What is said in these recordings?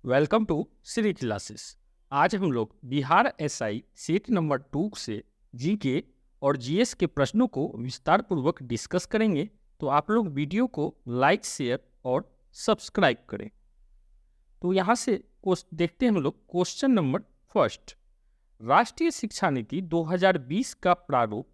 Welcome to Shri classes. आज हम लोग बिहार एसआई सीट नंबर 2 से जीके और जीएस के प्रश्नों को विस्तार पूर्वक डिस्कस करेंगे। तो आप लोग वीडियो को लाइक, शेयर और सब्सक्राइब करें। तो यहाँ से देखते हैं हम लोग क्वेश्चन नंबर फर्स्ट। राष्ट्रीय शिक्षा नीति 2020 का प्रारूप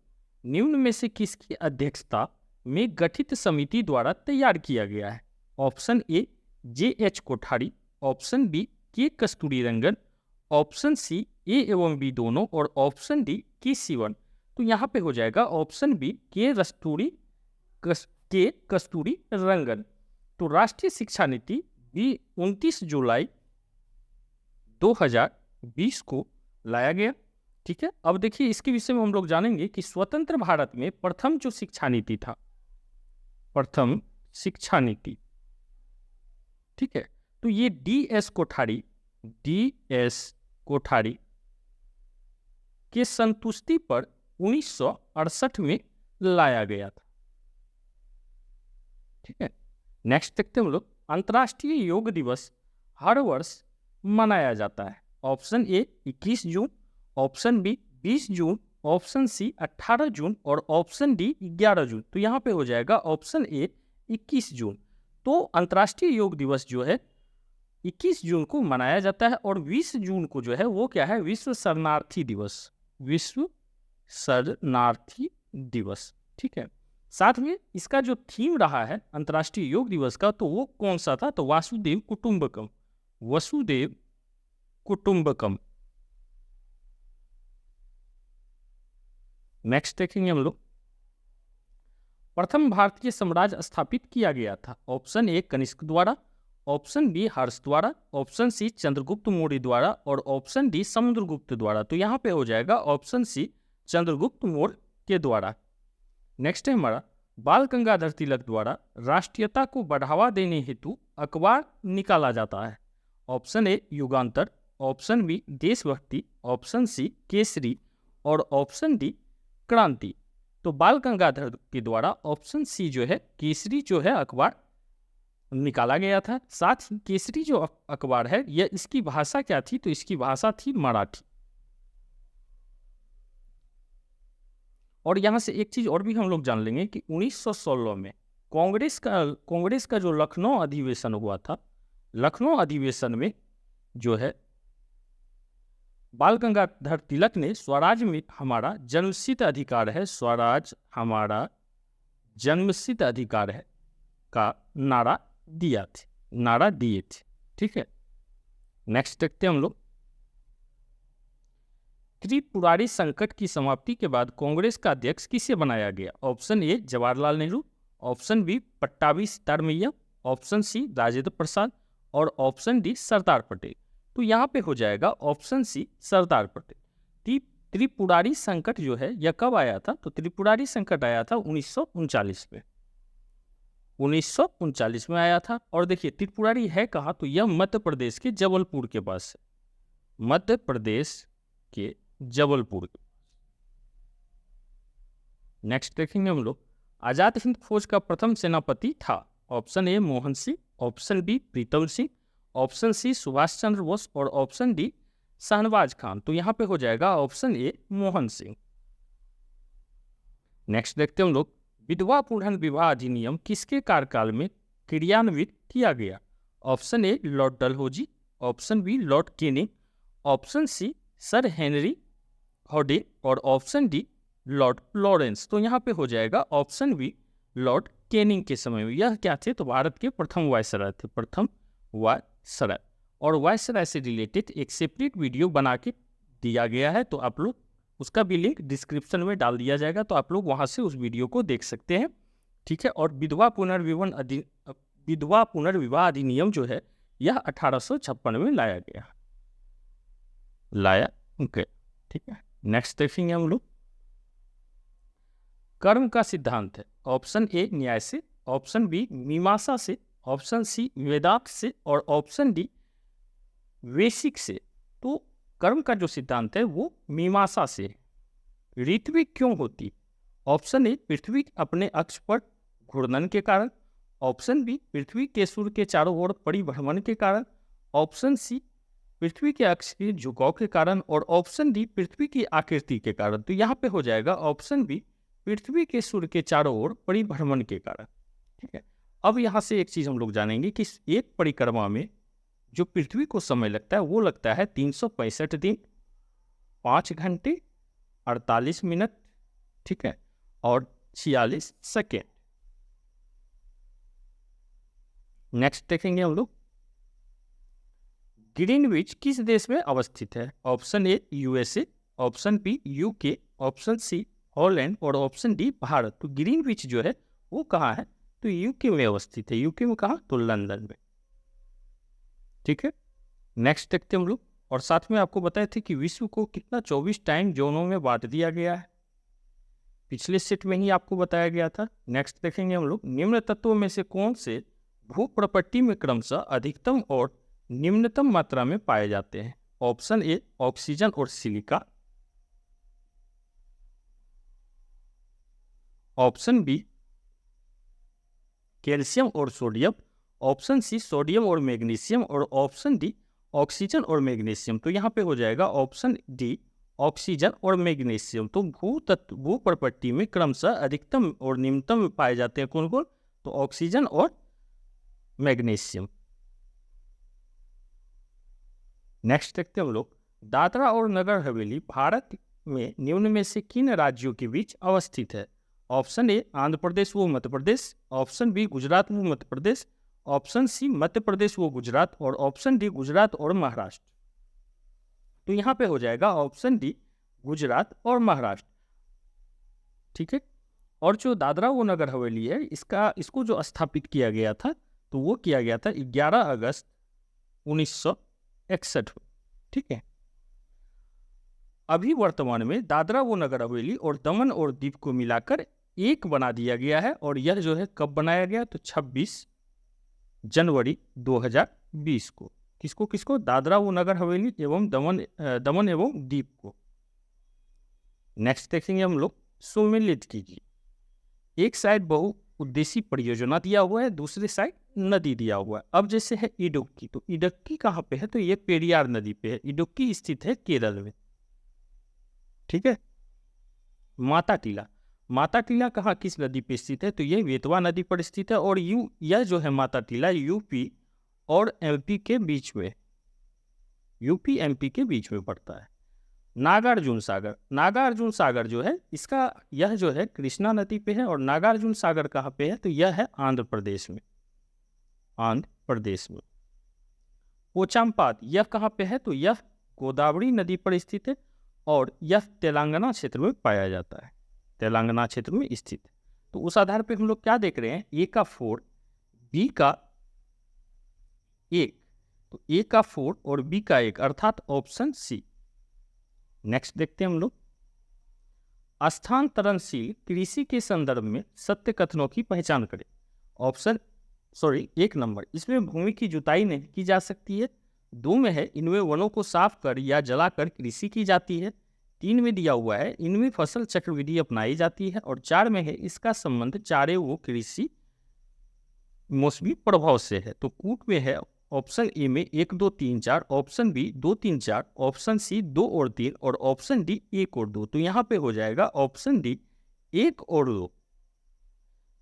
निम्न में से किसकी अध्यक्षता में गठित समिति द्वारा तैयार किया गया है? Option A J H. Kothari, option B K Kasturirangan, option C ए एवं बी दोनों और ऑप्शन डी के सिवन। तो यहाँ पे हो जाएगा ऑप्शन बी के कस्तूरी रंगन। तो राष्ट्रीय शिक्षा नीति 29 जुलाई 2020 को लाया गया। ठीक है, अब देखिए इसके विषय में हम लोग जानेंगे कि स्वतंत्र भारत में प्रथम जो शिक्षा नीति था, प्रथम शिक्षा नीति, ठीक है, तो ये डी.एस. कोठारी के संतुष्टि पर 1968 में लाया गया था। ठीक है, नेक्स्ट देखते हैं हम लोग। अंतर्राष्ट्रीय योग दिवस हर वर्ष मनाया जाता है। Option A 21 June, option B 20 June, option C 18 June और ऑप्शन डी 11 जून। तो यहाँ पे हो जाएगा ऑप्शन ए 21 जून। तो अंतर्राष्ट्रीय योग दिवस जो है 21 जून को मनाया जाता है और 20 जून को जो है वो क्या है, विश्व शरणार्थी दिवस, विश्व शरणार्थी दिवस। ठीक है, साथ में इसका जो थीम रहा है अंतर्राष्ट्रीय योग दिवस का, तो वो कौन सा था? तो वासुदेव कुटुंबकम, वसुदेव कुटुंबकम। नेक्स्ट देखेंगे हम लोग। प्रथम भारतीय साम्राज्य स्थापित किया गया था। ऑप्शन ए कनिष्क द्वारा, ऑप्शन बी हर्ष द्वारा, ऑप्शन सी चंद्रगुप्त मौर्य द्वारा और ऑप्शन डी समुद्रगुप्त द्वारा। तो यहाँ पे हो जाएगा ऑप्शन सी चंद्रगुप्त मौर्य के द्वारा। नेक्स्ट है हमारा, बाल गंगाधर तिलक द्वारा राष्ट्रीयता को बढ़ावा देने हेतु अखबार निकाला जाता है। ऑप्शन ए युगांतर, ऑप्शन बी देशभक्ति, ऑप्शन सी केसरी और ऑप्शन डी क्रांति। तो बाल गंगाधर के द्वारा ऑप्शन सी जो है केसरी जो है अखबार निकाला गया था। साथ ही केसरी जो अखबार है यह इसकी भाषा क्या थी? तो इसकी भाषा थी मराठी। और यहां से एक चीज और भी हम लोग जान लेंगे कि 1916 में कांग्रेस का जो लखनऊ अधिवेशन हुआ था, लखनऊ अधिवेशन में जो है बाल गंगाधर तिलक ने स्वराज में हमारा जन्मसिद्ध अधिकार है, स्वराज हमारा जन्मसिद्ध अधिकार है का नारा दिए थे। ठीक है, नेक्स्ट देखते हैं हम लोग। त्रिपुरारी संकट की समाप्ति के बाद कांग्रेस का अध्यक्ष किसे बनाया गया? Option A Jawaharlal Nehru, option B Pattabhi Siddaramaiah, option C Rajendra Prasad और ऑप्शन डी सरदार पटेल। तो यहाँ पे हो जाएगा ऑप्शन सी सरदार पटेल। त्रिपुरारी संकट जो है यह कब आया था? तो त्रिपुरारी संकट आया था 1939 में, 1939 में आया था। और देखिए त्रिपुरारी है कहाँ? तो यह मध्य प्रदेश के जबलपुर के पास है, मध्य प्रदेश के जबलपुर। नेक्स्ट देखेंगे हम लोग। आजाद हिंद फौज का प्रथम सेनापति था। Option A Mohan Singh, option B Pritam Singh, option C Subhash Chandra Bose और ऑप्शन डी शाहनवाज खान। तो यहाँ पे हो जाएगा option A Mohan Singh. Next देखते हैं हम लोग। विधवा पुनर्विवाह अधिनियम किसके कार्यकाल में क्रियान्वित किया गया? Option A Lord Dalhousie, option B Lord Canning, option C sir Henry Hardy और ऑप्शन डी लॉर्ड लॉरेंस। तो यहाँ पे हो जाएगा ऑप्शन बी लॉर्ड केनिंग के समय में। यह क्या थे? तो भारत के प्रथम वायसराय थे, प्रथम वायसराय। और वायसराय से रिलेटेड एक सेपरेट वीडियो बना के दिया गया है, तो आप लोग उसका भी लिंक डिस्क्रिप्शन में डाल दिया जाएगा, तो आप लोग वहां से उस वीडियो को देख सकते हैं। ठीक है, और विधवा पुनर्विवाह अधिनियम जो है यह 1856 में लाया गया। ओके, ठीक है, नेक्स्ट देखेंगे हम लोग। कर्म का सिद्धांत है। ऑप्शन ए न्याय से, ऑप्शन बी मीमांसा से, ऑप्शन सी वेदांत से और ऑप्शन डी वैशिक से। तो कर्म का जो सिद्धांत है वो मीमांसा से। ऋत्वी क्यों होती? ऑप्शन ए पृथ्वी अपने अक्ष पर घूर्णन के कारण, ऑप्शन बी पृथ्वी के सूर्य के चारों ओर परिभ्रमण के कारण, ऑप्शन सी पृथ्वी के अक्ष के झुकाव के कारण, और ऑप्शन डी पृथ्वी की आकृति के कारण। तो यहाँ पे हो जाएगा ऑप्शन बी पृथ्वी के सूर्य के चारों ओर परिभ्रमण के कारण। ठीक है, अब यहाँ से एक चीज हम लोग जानेंगे कि एक परिक्रमा में जो पृथ्वी को समय लगता है वो लगता है 365 दिन, 5 घंटे, 48 मिनट, ठीक है, और 46 सेकेंड। नेक्स्ट देखेंगे हम लोग, ग्रीनविच किस देश में अवस्थित है? Option A USA, option B UK, option C Holland, और ऑप्शन डी भारत। तो ग्रीनविच जो है वो कहाँ है? तो यूके में अवस्थित है। यूके में कहाँ? तो लंदन में। ठीक है, नेक्स्ट देखते हैं हम लोग। और साथ में आपको बताए थे कि विश्व को कितना 24 टाइम जोनों में बांट दिया गया है, पिछले सेट में ही आपको बताया गया था। नेक्स्ट देखेंगे हम लोग, निम्न तत्वों में से कौन से भू प्रपट्टी में क्रमशः अधिकतम और निम्नतम मात्रा में पाए जाते हैं? ऑप्शन ए ऑक्सीजन और सिलिका, ऑप्शन बी कैल्शियम और सोडियम, ऑप्शन सी सोडियम और मैग्नीशियम, और ऑप्शन डी ऑक्सीजन और मैग्नीशियम। तो यहाँ पे हो जाएगा ऑप्शन डी ऑक्सीजन और मैग्नीशियम। तो भू प्रपट्टी में क्रमशः अधिकतम और निम्नतम में पाए जाते हैं कौन कौन? तो ऑक्सीजन और मैग्नीशियम। नेक्स्ट देखते हैं हम लोग, दादरा और नगर हवेली भारत में निम्न में से किन राज्यों के बीच अवस्थित है? ऑप्शन ए आंध्र प्रदेश व मध्य प्रदेश, ऑप्शन बी गुजरात व मध्य प्रदेश, ऑप्शन सी मध्य प्रदेश व गुजरात, और ऑप्शन डी गुजरात और महाराष्ट्र। तो यहाँ पे हो जाएगा ऑप्शन डी गुजरात और महाराष्ट्र। ठीक है, और जो दादरा व नगर हवेली है इसको जो स्थापित किया गया था तो वो किया गया था 11 अगस्त 1961। ठीक है, अभी वर्तमान में दादरा व नगर हवेली और दमन और दीव को मिलाकर एक बना दिया गया है, और यह जो है कब बनाया गया? तो 26 जनवरी 2020 को। किसको किसको? दादरा व नगर हवेली एवं दमन एवं दीव को। नेक्स्ट देखेंगे हम लोग, सुमेलित कीजिए। एक साइड बहुउद्देशीय परियोजना दिया हुआ है, दूसरी साइड नदी दिया हुआ है। अब जैसे है इडुक्की, तो इडुक्की कहाँ पे है? तो ये पेरियार नदी पे है। इडुक्की स्थित है केरल में। ठीक है, माता टीला कहाँ किस नदी पे स्थित है? तो ये बेतवा नदी पर स्थित है, और यह जो है माता टीला यूपी और एमपी के बीच में, यूपी एमपी के बीच में पड़ता है। नागार्जुन सागर जो है यह जो है कृष्णा नदी पे है, और नागार्जुन सागर कहाँ पे है? तो यह है आंध्र प्रदेश में। पोचामपाद यह कहाँ पे है? तो यह गोदावरी नदी पर स्थित है, और यह तेलंगाना क्षेत्र में पाया जाता है, तेलंगाना क्षेत्र में स्थित। तो उस आधार पे हम लोग क्या देख रहे हैं? ए का 4, बी का 1, तो ए का 4 और बी का 1, अर्थात ऑप्शन सी। नेक्स्ट देखते हैं हम लोग, स्थानांतरणशील कृषि के संदर्भ में सत्य कथनों की पहचान करें। एक नंबर, इसमें भूमि की जुताई नहीं की जा सकती है। 2 में है इनमें वनों को साफ कर या जलाकर कृषि की जाती है। 3 में दिया हुआ है इनमें फसल चक्रविधि अपनाई जाती है, और 4 में है इसका संबंध चारे व कृषि मौसमी प्रभाव से है। तो कूट में है ऑप्शन ए में 1 2 3 4, ऑप्शन बी 2 3 4, ऑप्शन सी 2 और 3, और ऑप्शन डी 1 और 2। तो यहाँ पे हो जाएगा ऑप्शन डी 1 और 2।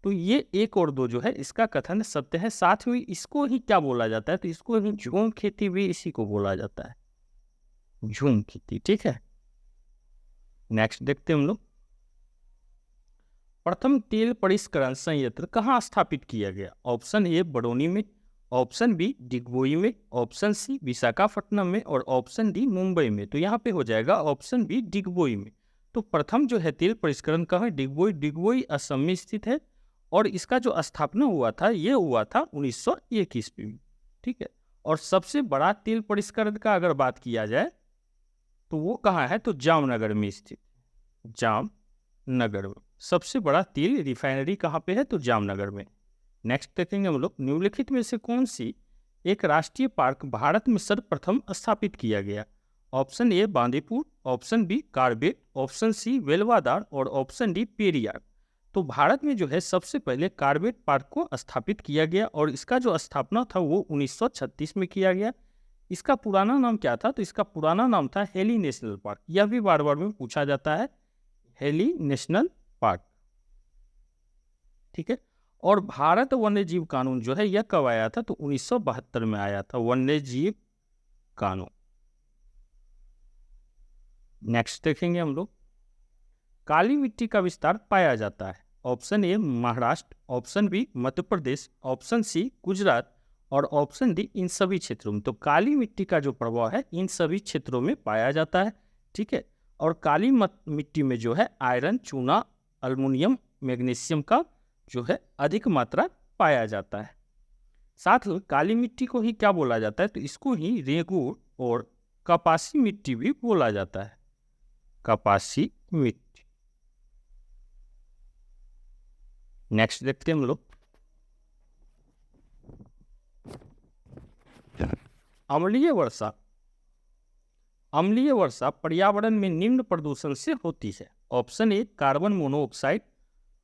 तो ये 1 और 2 जो है इसका कथन सत्य है। साथ में इसको ही क्या बोला जाता है? तो इसको ही झूम खेती भी इसी को बोला जाता है, झूम खेती। ठीक है, नेक्स्ट देखते हैं हम लोग, प्रथम तेल परिष्करण संयंत्र कहाँ स्थापित किया गया? ऑप्शन ए बड़ौनी में, ऑप्शन बी डिगबोई में, ऑप्शन सी विशाखापट्टनम में, और ऑप्शन डी मुंबई में। तो यहाँ पे हो जाएगा ऑप्शन बी डिगबोई में। तो प्रथम जो है तेल परिष्करण कहाँ है? डिगबोई असम में स्थित है, और इसका जो स्थापना हुआ था ये हुआ था 1901 ईस्वी में। ठीक है, और सबसे बड़ा तेल परिष्करण का अगर बात किया जाए तो वो कहाँ है? तो जामनगर में स्थित, जामनगर में सबसे बड़ा तेल रिफाइनरी कहाँ पे है? तो जामनगर में। नेक्स्ट देखेंगे हम लोग, निम्नलिखित में से कौन सी एक राष्ट्रीय पार्क भारत में सर्वप्रथम स्थापित किया गया? Option A Bandipur, option B Corbett, option C Velavadar, और ऑप्शन डी पेरियार। तो भारत में जो है सबसे पहले कार्बेट पार्क को स्थापित किया गया, और इसका जो स्थापना था वो 1936 में किया गया। इसका पुराना नाम क्या था? तो इसका पुराना नाम था हेली नेशनल पार्क। यह भी बार बार में पूछा जाता है, हेली नेशनल पार्क। ठीक है। और भारत वन्य जीव कानून जो है यह कब आया था? तो 1972 में आया था वन्य जीव कानून। नेक्स्ट देखेंगे हम लोग, काली मिट्टी का विस्तार पाया जाता है। Option A Maharashtra, option B Madhya Pradesh, option C Gujarat और ऑप्शन डी इन सभी क्षेत्रों में। तो काली मिट्टी का जो प्रभाव है इन सभी क्षेत्रों में पाया जाता है। ठीक है। और काली मिट्टी में जो है आयरन, चूना, अल्मुनियम, मैग्नीशियम का जो है अधिक मात्रा पाया जाता है। साथ ही काली मिट्टी को ही क्या बोला जाता है? तो इसको ही रेगूर और कपासी मिट्टी भी बोला जाता है, कपासी मिट्टी। नेक्स्ट देखते हैं हम लोग, अम्लीय वर्षा। अम्लीय वर्षा पर्यावरण में निम्न प्रदूषण से होती है। ऑप्शन ए कार्बन मोनोऑक्साइड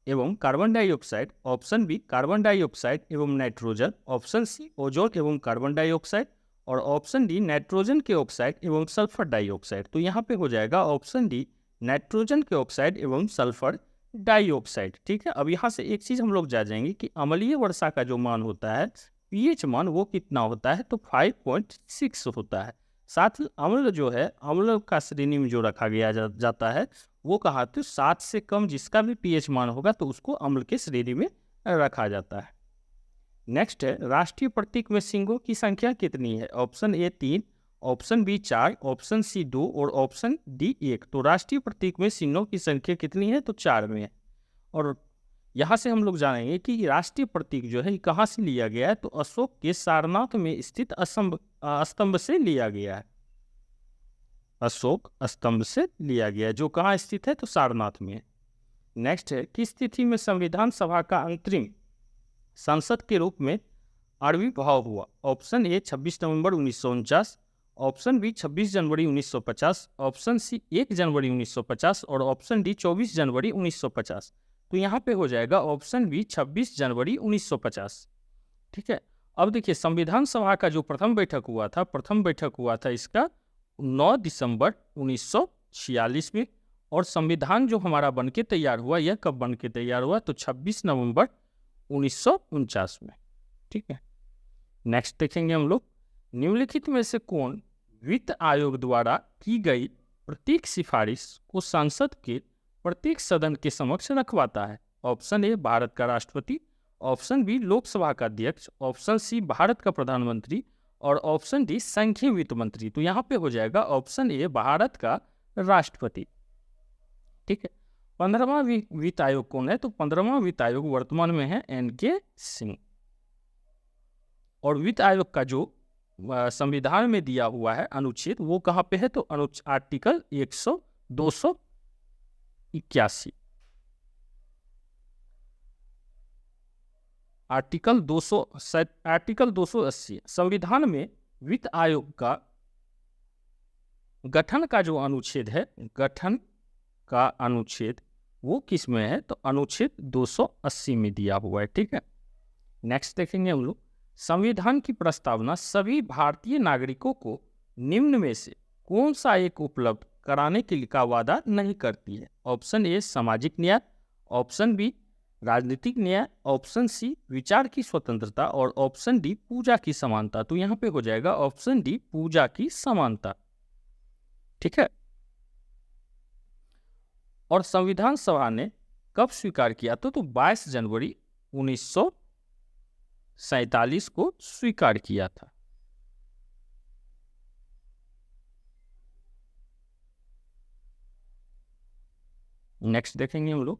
एवं carbon dioxide, option B carbon dioxide एवं नाइट्रोजन, ऑप्शन सी ओजोन एवं कार्बन डाइऑक्साइड और ऑप्शन डी नाइट्रोजन के ऑक्साइड एवं सल्फर डाइऑक्साइड। तो यहाँ पे हो जाएगा ऑप्शन डी नाइट्रोजन के ऑक्साइड एवं सल्फर डाइऑक्साइड। ठीक है। अब यहाँ से एक चीज हम लोग जानेंगे कि अम्लीय वर्षा का जो मान होता है, पीएच मान, वो कितना होता है? तो 5.6 होता है। साथ ही अम्ल जो है, अम्ल का श्रेणी में जो रखा गया जाता है वो कहा, तो 7 से कम जिसका भी पीएच मान होगा तो उसको अम्ल के श्रेणी में रखा जाता है। नेक्स्ट है, राष्ट्रीय प्रतीक में सिंगों की संख्या कितनी है? Option A 3, option B 4, option C 2 और ऑप्शन डी 1। तो राष्ट्रीय प्रतीक में सिंगों की संख्या कितनी है? तो 4 में है। और यहाँ से हम लोग जानेंगे कि राष्ट्रीय प्रतीक जो है कहाँ से लिया गया है? तो अशोक के सारनाथ में स्थित स्तंभ से लिया गया है। अशोक स्तंभ से लिया गया है, जो कहाँ स्थित है? तो सारनाथ में है। नेक्स्ट है, किस तिथि में संविधान सभा का अंतरिम संसद के रूप में आविर्भाव हुआ? ऑप्शन ए 26 नवंबर 1949, ऑप्शन बी 26 जनवरी 1950, ऑप्शन सी 1 जनवरी 1950 और ऑप्शन डी 24 जनवरी 1950। तो यहाँ पे हो जाएगा ऑप्शन बी 26 जनवरी 1950। ठीक है। अब देखिए, संविधान सभा का जो प्रथम बैठक हुआ था इसका 9 दिसंबर 1946 में। और संविधान जो हमारा बनके तैयार हुआ, यह कब बनके तैयार हुआ? तो 26 नवंबर 1949 में। ठीक है। नेक्स्ट देखेंगे हम लोग, निम्नलिखित में से कौन वित्त आयोग द्वारा की गई प्रत्येक सिफारिश को संसद के प्रत्येक सदन के समक्ष रखवाता है? ऑप्शन ए भारत का राष्ट्रपति, ऑप्शन बी लोकसभा का अध्यक्ष, ऑप्शन सी भारत का प्रधानमंत्री और ऑप्शन डी संघीय वित्त मंत्री। तो यहाँ पे हो जाएगा ऑप्शन ए भारत का राष्ट्रपति। ठीक है। 15वां वित्त आयोग कौन है? तो 15वां वित्त आयोग वर्तमान में है एनके सिंह। और वित्त आयोग का जो संविधान में दिया हुआ है अनुच्छेद, वो कहाँ पे है? तो आर्टिकल 281, आर्टिकल 280। संविधान में वित्त आयोग का गठन का जो अनुच्छेद है, गठन का अनुच्छेद वो किस में है? तो अनुच्छेद 280 में दिया हुआ है। ठीक है। नेक्स्ट देखेंगे हम लोग, संविधान की प्रस्तावना सभी भारतीय नागरिकों को निम्न में से कौन सा एक उपलब्ध कराने के लिए का वादा नहीं करती है? ऑप्शन ए सामाजिक न्याय, ऑप्शन बी राजनीतिक न्याय, ऑप्शन सी विचार की स्वतंत्रता और ऑप्शन डी पूजा की समानता। तो यहाँ पे हो जाएगा ऑप्शन डी पूजा की समानता। ठीक है। और संविधान सभा ने कब स्वीकार किया था? तो 22 जनवरी 1947 को स्वीकार किया था। नेक्स्ट देखेंगे हम लोग,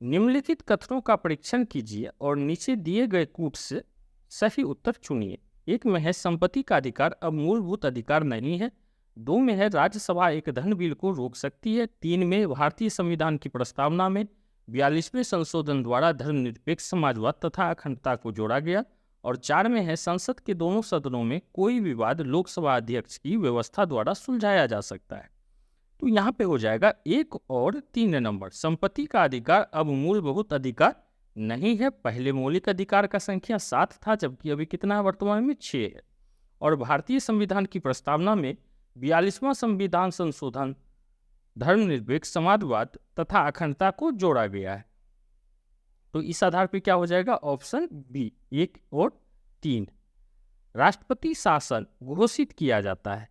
निम्नलिखित कथनों का परीक्षण कीजिए और नीचे दिए गए कूट से सही उत्तर चुनिए। 1 में है संपत्ति का अधिकार अब मूलभूत अधिकार नहीं है। 2 में है राज्यसभा एक धन बिल को रोक सकती है। 3 में भारतीय संविधान की प्रस्तावना में 42वें संशोधन द्वारा धर्मनिरपेक्ष समाजवाद तथा अखंडता को जोड़ा गया। और 4 में है संसद के दोनों सदनों में कोई विवाद लोकसभा अध्यक्ष की व्यवस्था द्वारा सुलझाया जा सकता है। तो यहाँ पे हो जाएगा 1 और 3 नंबर। संपत्ति का अधिकार अब मूलभूत अधिकार नहीं है। पहले मौलिक अधिकार का संख्या 7 था, जबकि अभी कितना है? वर्तमान में 6 है। और भारतीय संविधान की प्रस्तावना में 42वां संविधान संशोधन धर्मनिरपेक्ष, समाजवाद तथा अखंडता को जोड़ा गया है। तो इस आधार पर क्या हो जाएगा? ऑप्शन बी 1 और 3। राष्ट्रपति शासन घोषित किया जाता है।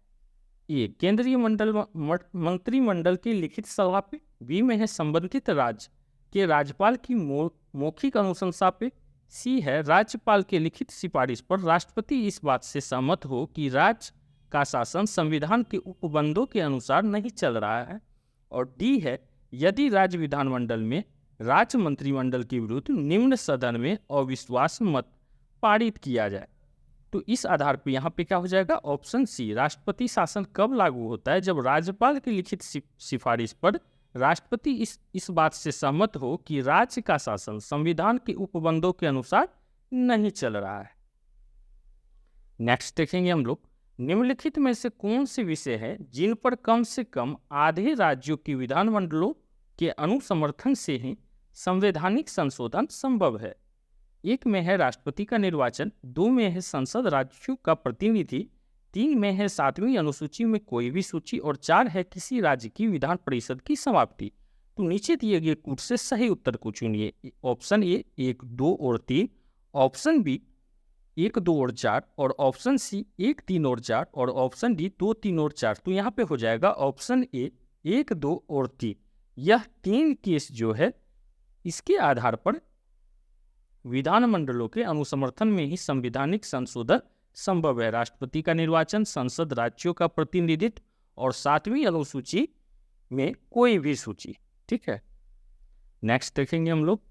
ए केंद्रीय मंत्रिमंडल की लिखित सलाह पे, बी में है संबंधित राज्य के राज्यपाल की मौखिक अनुशंसा पे, सी है राज्यपाल के लिखित सिफारिश पर राष्ट्रपति इस बात से सहमत हो कि राज्य का शासन संविधान के उपबंधों के अनुसार नहीं चल रहा है, और डी है यदि राज्य विधानमंडल में राज्य मंत्रिमंडल के विरुद्ध निम्न सदन में अविश्वास मत पारित किया जाए। तो इस आधार पर यहाँ पे क्या हो जाएगा? ऑप्शन सी राष्ट्रपति शासन कब लागू होता है? जब राज्यपाल की लिखित सिफारिश पर राष्ट्रपति इस बात से सहमत हो कि राज्य का शासन संविधान के उपबंधों के अनुसार नहीं चल रहा है। नेक्स्ट देखेंगे हम लोग, निम्नलिखित में से कौन से विषय है जिन पर कम से कम आधे राज्यों के विधानमंडलों के अनुसमर्थन से ही संवैधानिक संशोधन संभव है? 1 में है राष्ट्रपति का निर्वाचन, 2 में है संसद राज्यों का प्रतिनिधि, 3 में है 7वीं अनुसूची में कोई भी सूची, और 4 है किसी राज्य की विधान परिषद की समाप्ति। तो नीचे दिए गए कूट से सही उत्तर को चुनिए। ऑप्शन ए 1, 2 और 3, ऑप्शन बी 1, 2 और 4, और ऑप्शन सी 1, 3 और 4, और ऑप्शन डी 2, 3 और 4। तो यहाँ पे हो जाएगा ऑप्शन ए 1, 2 और 3। यह 3 केस जो है इसके आधार पर विधानमंडलों के अनुसमर्थन में ही संवैधानिक संशोधन संभव है। राष्ट्रपति का निर्वाचन, संसद राज्यों का प्रतिनिधित्व, और 7वीं अनुसूची में कोई भी सूची। ठीक है, नेक्स्ट देखेंगे हम लोग,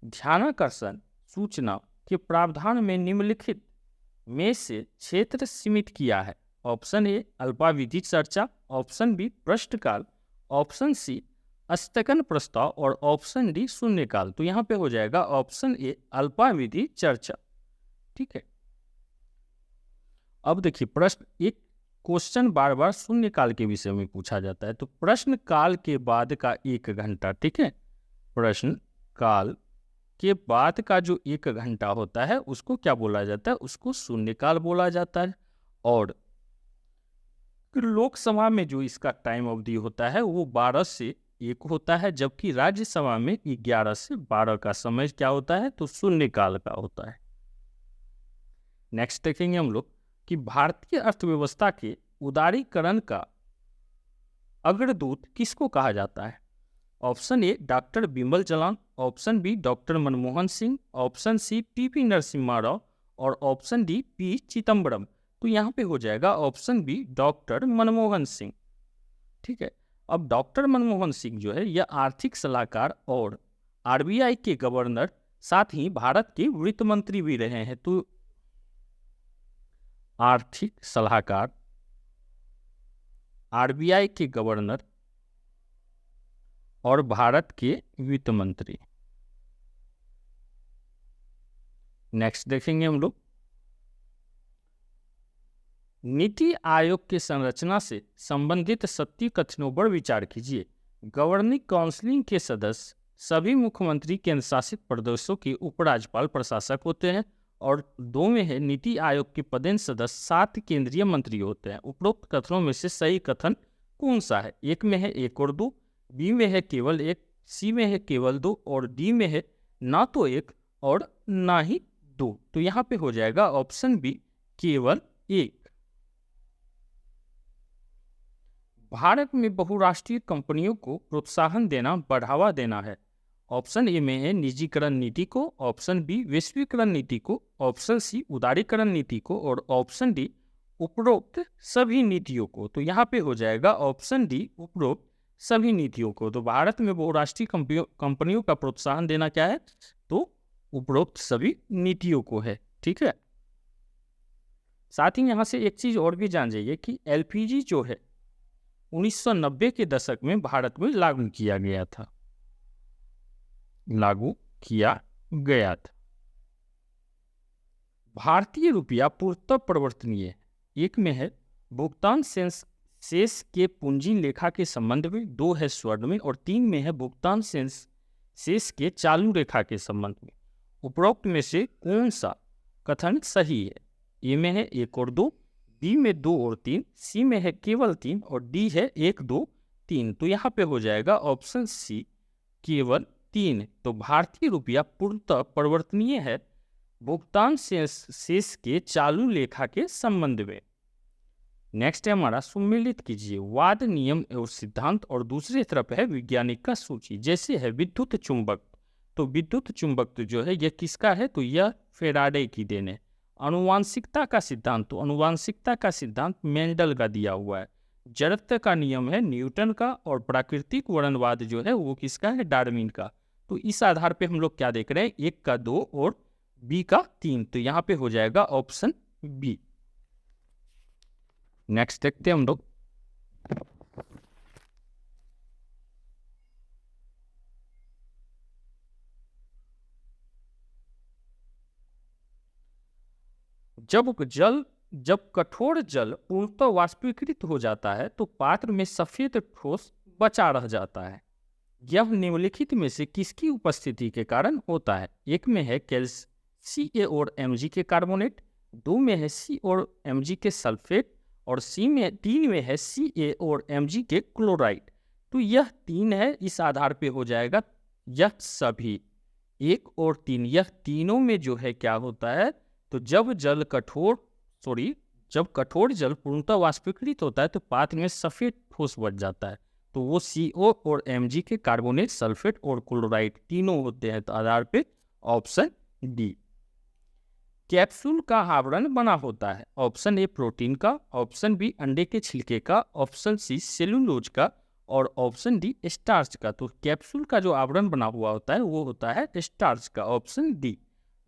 ध्यानाकर्षण सूचना के प्रावधान में निम्नलिखित में से क्षेत्र सीमित किया है। ऑप्शन ए अल्पावधि चर्चा, ऑप्शन बी प्रश्नकाल, ऑप्शन सी स्थगन प्रस्ताव, और ऑप्शन डी शून्यकाल। तो यहाँ पे हो जाएगा ऑप्शन ए अल्पावधि चर्चा। ठीक है, अब देखिए प्रश्न, एक क्वेश्चन बार बार शून्यकाल के विषय में पूछा जाता है। तो प्रश्न काल के बाद का 1 घंटा, ठीक है, प्रश्न काल के बाद का जो 1 घंटा होता है उसको क्या बोला जाता है? उसको शून्यकाल बोला जाता है। और लोकसभा में जो इसका टाइम अवधि होता है वो 12 से 1 होता है, जबकि राज्यसभा में 11 से 12 का समय क्या होता है? तो शून्यकाल का होता है। नेक्स्ट देखेंगे हम लोग कि भारतीय अर्थव्यवस्था के उदारीकरण का अग्रदूत किसको कहा जाता है? Option A doctor Bimal Jalan, option B doctor Manmohan Singh, option C P Narasimha Rao, और ऑप्शन डी पी चिदम्बरम। तो यहाँ पे हो जाएगा option B doctor Manmohan Singh. ठीक है, अब डॉक्टर मनमोहन सिंह जो है यह आर्थिक सलाहकार और आरबीआई के गवर्नर, साथ ही भारत के वित्त मंत्री भी रहे हैं। तो आर्थिक सलाहकार, आरबीआई के गवर्नर और भारत के वित्त मंत्री। नेक्स्ट देखेंगे हम लोग, नीति आयोग की संरचना से संबंधित सत्य कथनों पर विचार कीजिए। गवर्निंग काउंसिल के सदस्य सभी मुख्यमंत्री केंद्र शासित प्रदेशों के उपराज्यपाल प्रशासक होते हैं, और 2 में है नीति आयोग के पदेन सदस्य 7 केंद्रीय मंत्री होते हैं। उपरोक्त कथनों में से सही कथन कौन सा है? 1 में है 1 और 2, बी में है केवल 1, सी में है केवल 2, और डी में है ना तो 1 और ना ही 2। तो यहाँ पे हो जाएगा ऑप्शन बी केवल 1। भारत में बहुराष्ट्रीय कंपनियों को प्रोत्साहन देना, बढ़ावा देना है। ऑप्शन ए में है निजीकरण नीति को, ऑप्शन बी वैश्वीकरण नीति को, ऑप्शन सी उदारीकरण नीति को, और ऑप्शन डी उपरोक्त सभी नीतियों को। तो यहाँ पे हो जाएगा ऑप्शन डी उपरोक्त सभी नीतियों को। तो भारत में बहुराष्ट्रीय कंपनियों का प्रोत्साहन देना क्या है? तो उपरोक्त सभी नीतियों को है। ठीक है, साथ ही यहाँ से एक चीज और भी जान जाइए कि एलपीजी जो है 1990 के दशक में भारत में लागू किया गया था, भारतीय रुपया पूर्णतः परिवर्तनीय है। 1 में है भुगतान शेष के पूंजी लेखा के संबंध में, 2 है स्वर्ण में और 3 में है भुगतान शेष के चालू रेखा के संबंध में। उपरोक्त में से कौन सा कथन सही है? ए में है 1 और 2, बी में 2 और 3, सी में है केवल 3 और डी है 1 2 3। तो यहाँ पे हो जाएगा ऑप्शन सी केवल 3। तो भारतीय रुपया पूर्णतः परिवर्तनीय है भुगतान शेष के चालू लेखा के संबंध में। नेक्स्ट है हमारा, सुमेलित कीजिए वाद, नियम एवं सिद्धांत और दूसरी तरफ है वैज्ञानिक का सूची। जैसे है विद्युत चुंबक, तो विद्युत चुंबक जो है यह किसका है? तो यह फेराडे की देन है। आनुवांशिकता का सिद्धांत, तो आनुवांशिकता का सिद्धांत मेंडल का दिया हुआ है। जड़त्व का नियम है न्यूटन का और प्राकृतिक वर्णनवाद जो है वो किसका है? डार्विन का। तो इस आधार पे हम लोग क्या देख रहे हैं? 1 का 2 और बी का 3। तो यहाँ पे हो जाएगा ऑप्शन बी। नेक्स्ट देखते हैं हम लोग, जब कठोर जल पूर्णतः वाष्पीकृत हो जाता है तो पात्र में सफेद ठोस बचा रह जाता है। यह निम्नलिखित में से किसकी उपस्थिति के कारण होता है? 1 में है Ca और Mg के कार्बोनेट, 2 में है C और Mg के सल्फेट और 3 में है Ca और Mg के क्लोराइड। तो यह 3 है। इस आधार पे हो जाएगा यह सभी 1 और 3, यह तीनों में जो है क्या होता है? तो जब कठोर जल पूर्णतः वाष्पीकृत होता है तो पात्र में सफेद ठोस बच जाता है। तो वो CO और Mg के कार्बोनेट, सल्फेट और क्लोराइड तीनों होते हैं। तो आधार पे ऑप्शन डी। कैप्सूल का आवरण बना होता है। ऑप्शन ए प्रोटीन का, ऑप्शन बी अंडे के छिलके का, ऑप्शन सी सेलुलोज का और ऑप्शन डी स्टार्च का। तो कैप्सूल का जो आवरण बना हुआ होता है वो होता है स्टार्च का, ऑप्शन डी।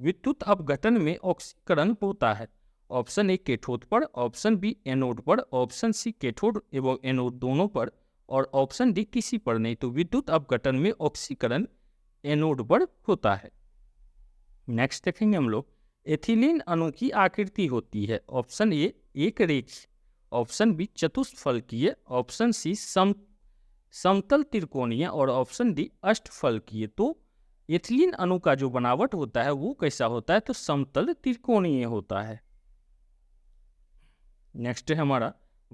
विद्युत अपघटन में ऑक्सीकरण होता है। ऑप्शन ए कैथोड पर, ऑप्शन बी एनोड पर, ऑप्शन सी कैथोड एवं एनोड दोनों पर और ऑप्शन डी किसी पर नहीं। तो विद्युत अपघटन में ऑक्सीकरण एनोड पर होता है। नेक्स्ट देखेंगे हम लोग, एथिलीन अणु की आकृति होती है। ऑप्शन ए एक रेखीय, ऑप्शन बी चतुष्फलकीय, ऑप्शन सी समतल त्रिकोणीय और ऑप्शन डी अष्टफलकीय। तो एथिलीन अणु का जो बनावट होता है वो कैसा होता है? तो समतल त्रिकोणीय होता है। नेक्स्ट है हमारा,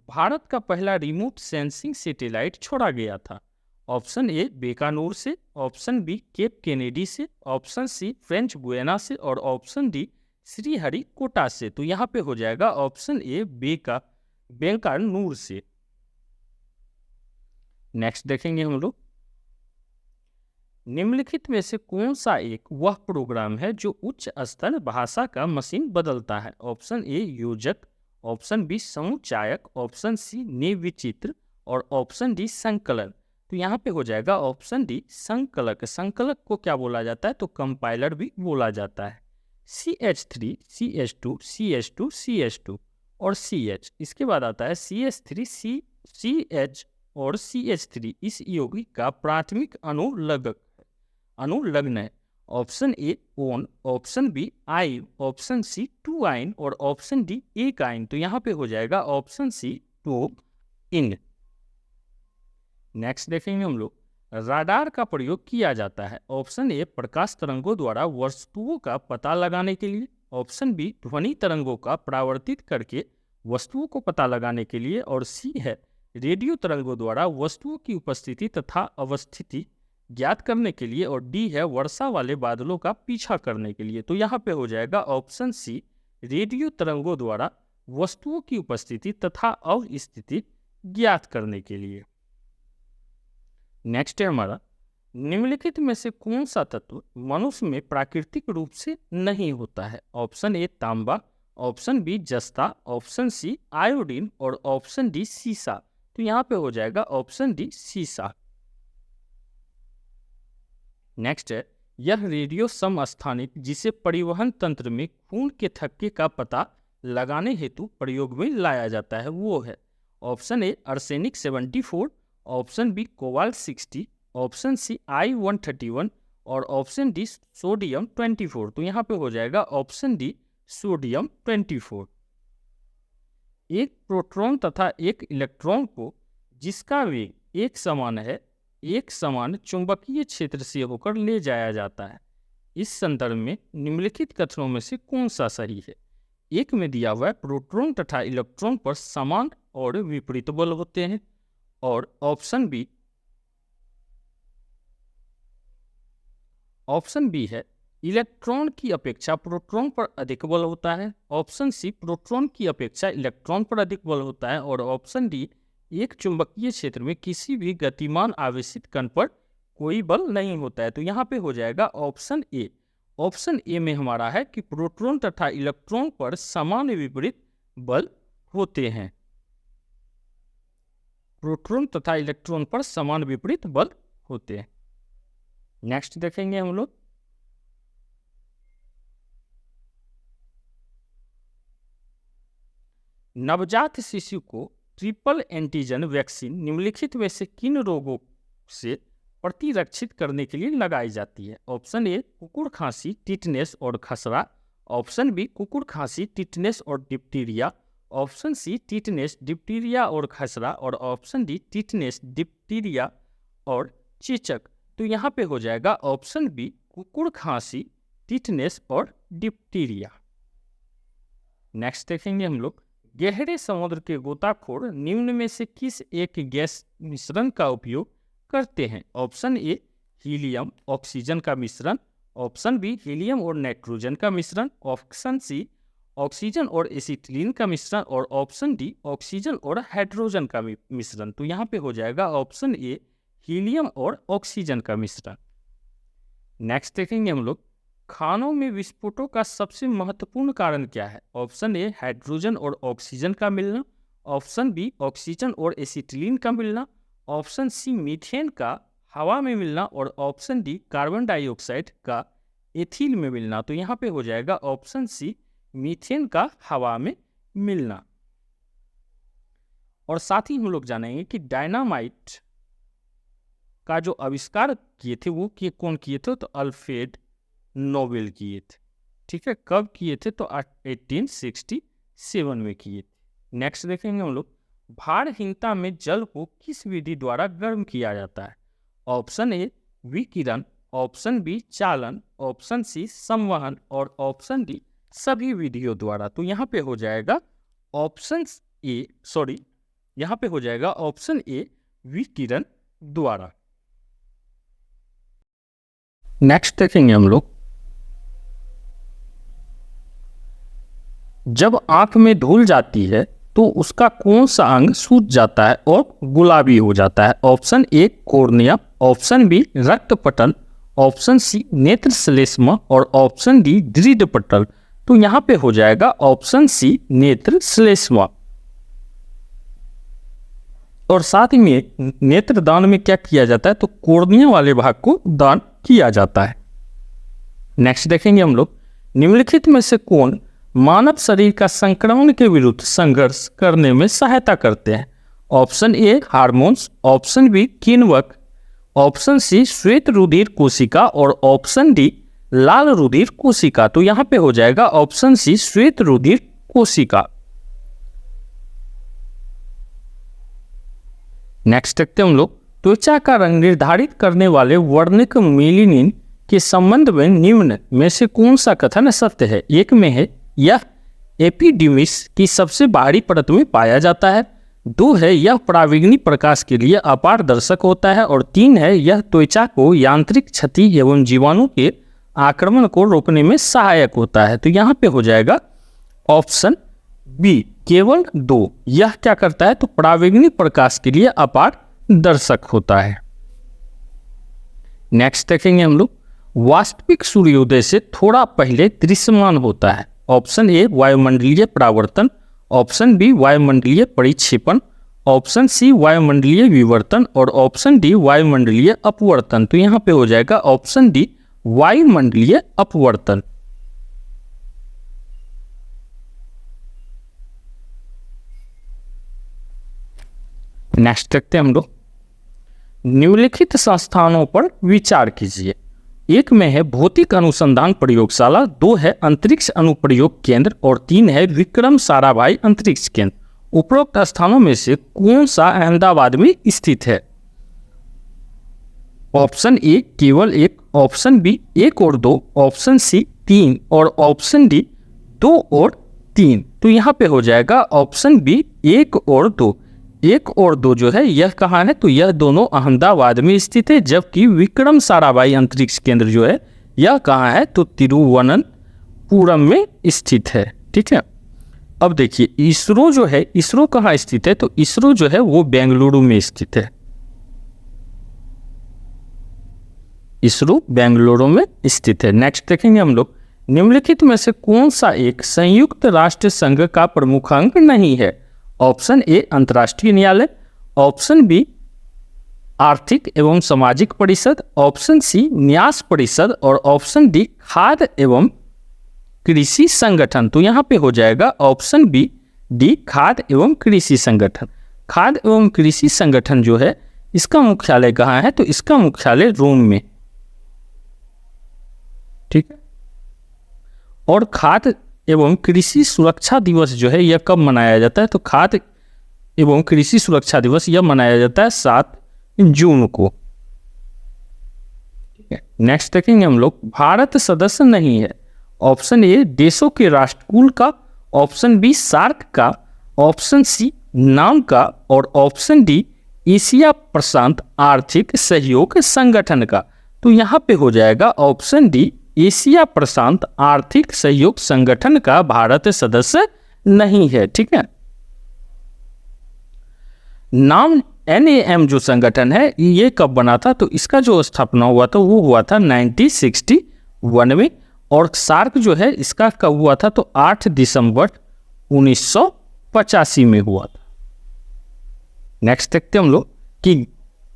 भारत का पहला रिमोट सेंसिंग सैटेलाइट छोड़ा गया था। ऑप्शन ए बेकानूर से, ऑप्शन बी केप केनेडी से, ऑप्शन सी फ्रेंच गुयाना से और ऑप्शन डी श्रीहरिकोटा से। तो यहाँ पे हो जाएगा ऑप्शन ए बेकानूर से। नेक्स्ट देखेंगे हम लोग, निम्नलिखित में से कौन सा एक वह प्रोग्राम है जो उच्च स्तर भाषा का मशीन बदलता है? ऑप्शन ए योजक, ऑप्शन बी समुच्चायक, ऑप्शन सी निविचित्र और ऑप्शन डी संकलन। तो यहाँ पे हो जाएगा ऑप्शन डी संकलक। संकलक को क्या बोला जाता है? तो कंपाइलर भी बोला जाता है। CH3, CH2, CH2, CH2 और CH। इसके बाद आता है CH3, CH और CH3। इस यौगिक का प्राथमिक अनुलग्न है। ऑप्शन ए ओन, ऑप्शन बी आइन, ऑप्शन सी 2 आइन और ऑप्शन डी 1 आइन। तो यहाँ पे हो जाएगा ऑप्शन सी 2 इन। नेक्स्ट देखेंगे हम लोग, राडार का प्रयोग किया जाता है। ऑप्शन ए प्रकाश तरंगों द्वारा वस्तुओं का पता लगाने के लिए, ऑप्शन बी ध्वनि तरंगों का परावर्तित करके वस्तुओं को पता लगाने के लिए और सी है रेडियो तरंगों द्वारा वस्तुओं की उपस्थिति तथा अवस्थिति ज्ञात करने के लिए और डी है वर्षा वाले बादलों का पीछा करने के लिए। तो यहाँ पे हो जाएगा ऑप्शन सी रेडियो तरंगों द्वारा वस्तुओं की उपस्थिति तथा अवस्थिति ज्ञात करने के लिए। नेक्स्ट है हमारा, निम्नलिखित में से कौन सा तत्व मनुष्य में प्राकृतिक रूप से नहीं होता है? ऑप्शन ए तांबा, ऑप्शन बी जस्ता, ऑप्शन सी आयोडीन और ऑप्शन डी सीसा। तो यहाँ पे हो जाएगा ऑप्शन डी सीसा। नेक्स्ट है, यह रेडियो समस्थानिक जिसे परिवहन तंत्र में खून के थक्के का पता लगाने हेतु प्रयोग में लाया जाता है वो है। Option A arsenic 74, option B cobalt 60, option C I-131 और ऑप्शन डी सोडियम 24। तो यहाँ पे हो जाएगा ऑप्शन डी सोडियम 24। एक प्रोटॉन तथा एक इलेक्ट्रॉन को जिसका वेग एक समान है एक समान चुंबकीय क्षेत्र से होकर ले जाया जाता है। इस संदर्भ में निम्नलिखित कथनों में से कौन सा सही है? एक में दिया हुआ है प्रोटॉन तथा इलेक्ट्रॉन पर समान और विपरीत बल होते हैं, और ऑप्शन बी है इलेक्ट्रॉन की अपेक्षा प्रोटॉन पर अधिक बल होता है। ऑप्शन सी प्रोटॉन की अपेक्षा इलेक्ट्रॉन पर अधिक बल होता है, और ऑप्शन डी एक चुंबकीय क्षेत्र में किसी भी गतिमान आवेशित कण पर कोई बल नहीं होता है। तो यहाँ पे हो जाएगा ऑप्शन ए। ऑप्शन ए में हमारा है कि प्रोटॉन तथा इलेक्ट्रॉन पर समान विपरीत बल होते हैं। प्रोटॉन तथा इलेक्ट्रॉन पर समान विपरीत बल होते हैं। नेक्स्ट देखेंगे हम लोग। नवजात शिशु को ट्रिपल एंटीजन वैक्सीन निम्नलिखित में से किन रोगों से प्रतिरक्षित करने के लिए लगाई जाती है? ऑप्शन ए कुकुर खांसी, टिटनेस और खसरा। ऑप्शन बी कुकुर खांसी, टिटनेस और diphtheria. Option C tetanus, diphtheria और खसरा। और ऑप्शन डी टिटनेस, डिप्टीरिया और चेचक। तो यहाँ पे हो जाएगा ऑप्शन बी कुकुर खांसी, टिटनेस और डिप्टीरिया। नेक्स्ट देखेंगे हम लोग। गहरे समुद्र के गोताखोर निम्न में से किस एक गैस मिश्रण का उपयोग करते हैं? ऑप्शन ए हीलियम ऑक्सीजन का मिश्रण। ऑप्शन बी हीलियम और नाइट्रोजन का मिश्रण। ऑप्शन सी ऑक्सीजन और एसिटिलीन का मिश्रण। और ऑप्शन डी ऑक्सीजन और हाइड्रोजन का मिश्रण। तो यहाँ पे हो जाएगा ऑप्शन ए हीलियम और ऑक्सीजन का मिश्रण। नेक्स्ट देखेंगे हम लोग। खानों में विस्फोटों का सबसे महत्वपूर्ण कारण क्या है? ऑप्शन ए हाइड्रोजन और ऑक्सीजन का मिलना। ऑप्शन बी ऑक्सीजन और एसिटिलीन का मिलना। ऑप्शन सी मीथेन का हवा में मिलना। और ऑप्शन डी कार्बन डाइऑक्साइड का एथिल में मिलना। तो यहाँ पे हो जाएगा ऑप्शन सी मीथेन का हवा में मिलना। और साथ ही हम लोग जानेंगे कि डायनामाइट का जो आविष्कार किए थे वो कौन किए थे? तो अल्फ्रेड नोबेल किए थे। ठीक है, कब किए थे? तो 1867 में किए थे। नेक्स्ट देखेंगे हम लोग। भारहीनता में जल को किस विधि द्वारा गर्म किया जाता है? ऑप्शन ए विकिरण। ऑप्शन बी चालन। ऑप्शन सी संवहन। और ऑप्शन डी सभी विधियों द्वारा। तो यहाँ पे हो जाएगा ऑप्शन ए विकिरण द्वारा। नेक्स्ट देखेंगे हम लोग। जब आंख में धूल जाती है तो उसका कौन सा अंग सूज जाता है और गुलाबी हो जाता है? Option A cornea. Option B रक्तपटल। ऑप्शन सी नेत्र श्लेष्मा। और ऑप्शन डी दृढ़ पटल। तो यहाँ पे हो जाएगा ऑप्शन सी नेत्र श्लेष्मा। और साथ ही में नेत्र दान में क्या किया जाता है? तो कॉर्निया वाले भाग को दान किया जाता है। नेक्स्ट देखेंगे हम लोग। निम्नलिखित में से कौन मानव शरीर का संक्रमण के विरुद्ध संघर्ष करने में सहायता करते हैं? Option A hormones. Option B किण्वक। ऑप्शन सी श्वेत रुधिर कोशिका। और ऑप्शन डी लाल रुधिर कोशिका। तो यहाँ पे हो जाएगा ऑप्शन सी श्वेत रुधिर कोशिका। नेक्स्ट देखते हैं हम लोग। त्वचा का रंग निर्धारित करने वाले वर्णक मेलानिन के संबंध में निम्न में से कौन सा कथन सत्य है? एक में है यह एपिडर्मिस की सबसे बाहरी परत में पाया जाता है। 2 है यह परावैंगनी प्रकाश के लिए अपारदर्शक होता है। और 3 है यह त्वचा को यांत्रिक क्षति एवं जीवाणु के आक्रमण को रोकने में सहायक होता है। तो यहाँ पे हो जाएगा ऑप्शन बी केवल 2। यह क्या करता है? तो परावैंगनी प्रकाश के लिए अपारदर्शक होता है। नेक्स्ट देखेंगे हम लोग। वास्तविक सूर्योदय से थोड़ा पहले दृश्यमान होता है। ऑप्शन ए वायुमंडलीय परावर्तन। ऑप्शन बी वायुमंडलीय परिक्षेपण। ऑप्शन सी वायुमंडलीय विवर्तन। और ऑप्शन डी वायुमंडलीय अपवर्तन। तो यहाँ पे हो जाएगा ऑप्शन डी वायुमंडलीय अपवर्तन। नेक्स्ट देखते हैं हम लोग। निम्नलिखित संस्थानों पर विचार कीजिए। 1 में है भौतिक अनुसंधान प्रयोगशाला। 2 है अंतरिक्ष अनुप्रयोग केंद्र। और 3 है विक्रम साराभाई अंतरिक्ष केंद्र। उपरोक्त स्थानों में से कौन सा अहमदाबाद में स्थित है? ऑप्शन ए केवल एक, ऑप्शन बी 1 और 2, ऑप्शन सी 3 और ऑप्शन डी 2 और 3। तो यहाँ पे हो जाएगा ऑप्शन बी 1 और 2। 1 और 2 जो है यह कहाँ है? तो यह दोनों अहमदाबाद में स्थित है, जबकि विक्रम साराभाई अंतरिक्ष केंद्र जो है यह कहाँ है? तो तिरुवनंतपुरम में स्थित है। ठीक है, अब देखिए इसरो जो है, इसरो कहाँ स्थित है? तो इसरो जो है वो बेंगलुरु में स्थित है। इसरो बेंगलुरु में स्थित है। नेक्स्ट देखेंगे हम लोग, निम्नलिखित में से कौन सा एक संयुक्त राष्ट्र संघ का प्रमुख अंग नहीं है? ऑप्शन ए अंतर्राष्ट्रीय न्यायालय, ऑप्शन बी आर्थिक एवं सामाजिक परिषद, ऑप्शन सी न्यास परिषद और ऑप्शन डी खाद्य एवं कृषि संगठन। तो यहाँ पे हो जाएगा ऑप्शन बी डी खाद्य एवं कृषि संगठन। खाद्य एवं कृषि संगठन जो है इसका मुख्यालय कहाँ है? तो इसका मुख्यालय रोम में। ठीक है, और खाद्य एवं कृषि सुरक्षा दिवस जो है यह कब मनाया जाता है? तो खाद्य एवं कृषि सुरक्षा दिवस यह मनाया जाता है 7 जून को। ठीक है, नेक्स्ट देखेंगे हम लोग, भारत सदस्य नहीं है। ऑप्शन ए देशों के राष्ट्रकुल का, ऑप्शन बी सार्क का, ऑप्शन सी नाम का और ऑप्शन डी एशिया प्रशांत आर्थिक सहयोग संगठन का। तो यहाँ पे हो जाएगा ऑप्शन डी एशिया प्रशांत आर्थिक सहयोग संगठन का भारत सदस्य नहीं है। ठीक है, नाम NAM जो संगठन है ये कब बना था? तो इसका जो स्थापना हुआ था वो हुआ था 1961 में, और सार्क जो है इसका कब हुआ था? तो 8 दिसंबर 1985 में हुआ था। नेक्स्ट देखते हम लोग कि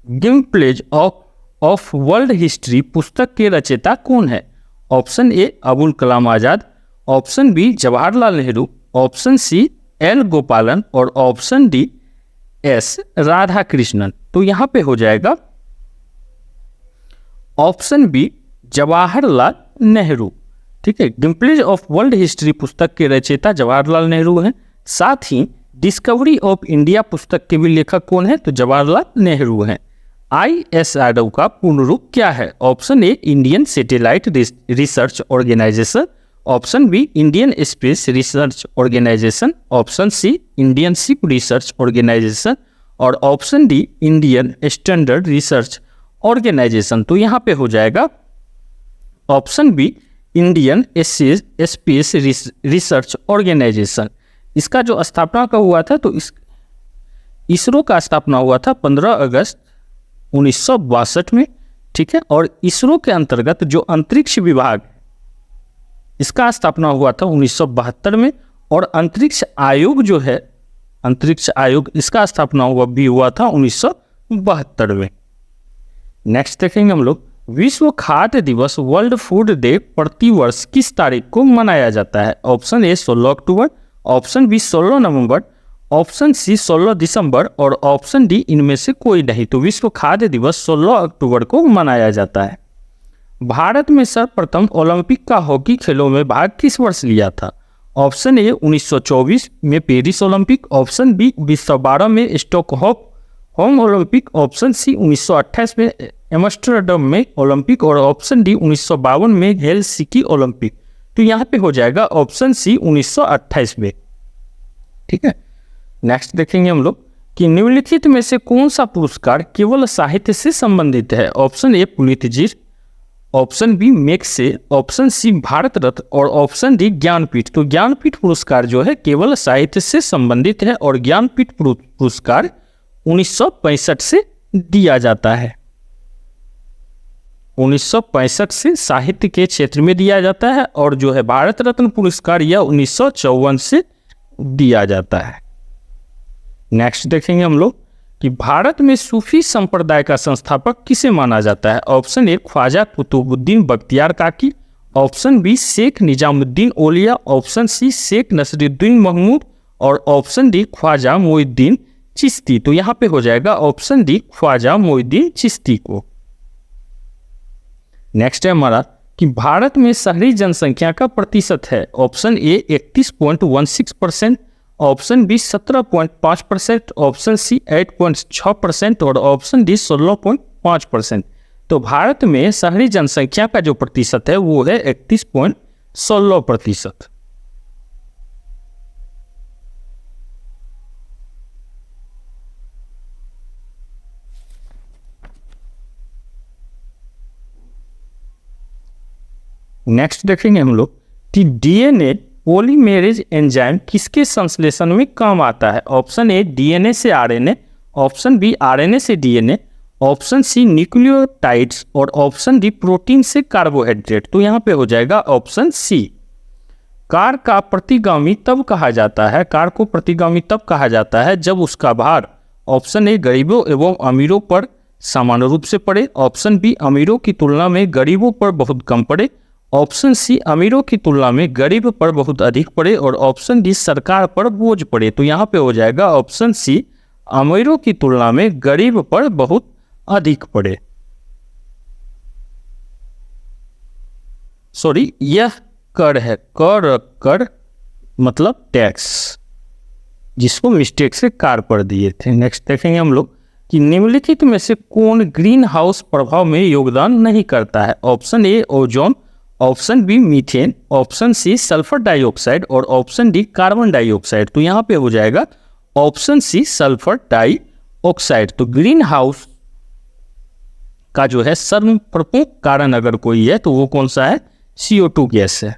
glimpses of world history पुस्तक के रचयिता कौन है? Option A Abul Kalam Azad, option B Jawaharlal Nehru, option C L Gopalan और option D S Radhakrishnan. तो यहाँ पे हो जाएगा ऑप्शन बी जवाहरलाल नेहरू। ठीक है, glimpses of world history पुस्तक के रचयिता जवाहरलाल नेहरू हैं। साथ ही डिस्कवरी ऑफ इंडिया पुस्तक के भी लेखक कौन है? तो जवाहरलाल नेहरू हैं। ISRO का पूर्ण रूप क्या है? Option A Indian satellite research organisation, option B Indian space research organisation, option C Indian ship research organisation और option D Indian standard research organisation. तो यहाँ पे हो जाएगा option B Indian space research organisation. इसका जो स्थापना का हुआ था तो इसरो का स्थापना हुआ था 15 अगस्त 1962 में। ठीक है, और इसरो के अंतर्गत जो अंतरिक्ष विभाग इसका स्थापना हुआ था 1972 में, और अंतरिक्ष आयोग जो है, अंतरिक्ष आयोग इसका स्थापना हुआ था 1972 में। नेक्स्ट देखेंगे हम लोग, विश्व खाद्य दिवस वर्ल्ड फूड डे प्रतिवर्ष किस तारीख को मनाया जाता है? ऑप्शन ए 16 अक्टूबर, ऑप्शन बी 16 नवंबर, ऑप्शन सी 16 दिसंबर और ऑप्शन डी इनमें से कोई नहीं। तो विश्व खाद्य दिवस 16 अक्टूबर को मनाया जाता है। भारत में सर्वप्रथम ओलंपिक का हॉकी खेलों में भाग किस वर्ष लिया था? ऑप्शन ए 1924 में पेरिस ओलंपिक, ऑप्शन बी 1912 में स्टॉकहोम ओलंपिक, ऑप्शन सी 1928 में एम्स्टर्डम में ओलंपिक और ऑप्शन डी 1952 में हेलसिंकी ओलंपिक। तो यहाँ पे हो जाएगा ऑप्शन सी 1928 में। ठीक है, नेक्स्ट देखेंगे हम लोग कि निम्नलिखित में से कौन सा पुरस्कार केवल साहित्य से संबंधित है? Option A Pulitzer, option B Magsaysay, option C Bharat Ratna और ऑप्शन डी ज्ञानपीठ। तो ज्ञानपीठ पुरस्कार जो है केवल साहित्य से संबंधित है और ज्ञानपीठ पुरस्कार 1965 से दिया जाता है। 1965 से साहित्य के क्षेत्र में दिया जाता है और जो है भारत रत्न पुरस्कार यह 1954 से दिया जाता है। नेक्स्ट देखेंगे हम लोग कि भारत में सूफी संप्रदाय का संस्थापक किसे माना जाता है? ऑप्शन ए ख्वाजा कुतुबुद्दीन बख्तियार काकी, ऑप्शन बी शेख निजामुद्दीन औलिया, ऑप्शन सी शेख नसरुद्दीन महमूद और ऑप्शन डी ख्वाजा मोइनुद्दीन चिश्ती। तो यहाँ पे हो जाएगा ऑप्शन डी ख्वाजा मोइनुद्दीन चिश्ती को। नेक्स्ट है हमारा कि भारत में शहरी जनसंख्या का प्रतिशत है। Option A 31.16%, option B 17.5%, option C 8.6% और ऑप्शन डी 16.5%। तो भारत में शहरी जनसंख्या का जो प्रतिशत है वो है 31.16%। नेक्स्ट देखेंगे हम लोग कि डीएनए पॉलीमेरेज एंजाइम किसके संश्लेषण में काम आता है। ऑप्शन ए डीएनए से आरएनए, ऑप्शन बी आरएनए से डीएनए, ऑप्शन सी न्यूक्लियोटाइड्स और ऑप्शन डी प्रोटीन से कार्बोहाइड्रेट। तो यहाँ पे हो जाएगा ऑप्शन सी। कार का प्रतिगामी तब कहा जाता है, कार को प्रतिगामी तब कहा जाता है जब उसका भार ऑप्शन ए गरीबों एवं अमीरों पर समान रूप से पड़े, ऑप्शन बी अमीरों की तुलना में गरीबों पर बहुत कम पड़े, ऑप्शन सी अमीरों की तुलना में गरीब पर बहुत अधिक पड़े और ऑप्शन डी सरकार पर बोझ पड़े। तो यहाँ पे हो जाएगा ऑप्शन सी, अमीरों की तुलना में गरीब पर बहुत अधिक पड़े। सॉरी, यह कर है, कर मतलब टैक्स, जिसको मिस्टेक से कार पर दिए थे। नेक्स्ट देखेंगे हम लोग कि निम्नलिखित में से कौन ग्रीन हाउस प्रभाव में योगदान नहीं करता है। Option A ozone, option B methane, option C sulphur dioxide और ऑप्शन डी कार्बन डाइऑक्साइड। तो यहाँ पे हो जाएगा ऑप्शन सी सल्फर डाइऑक्साइड। तो ग्रीन हाउस का जो है सर्वप्रमुख कारण अगर कोई है तो वो कौन सा है, CO2 गैस है।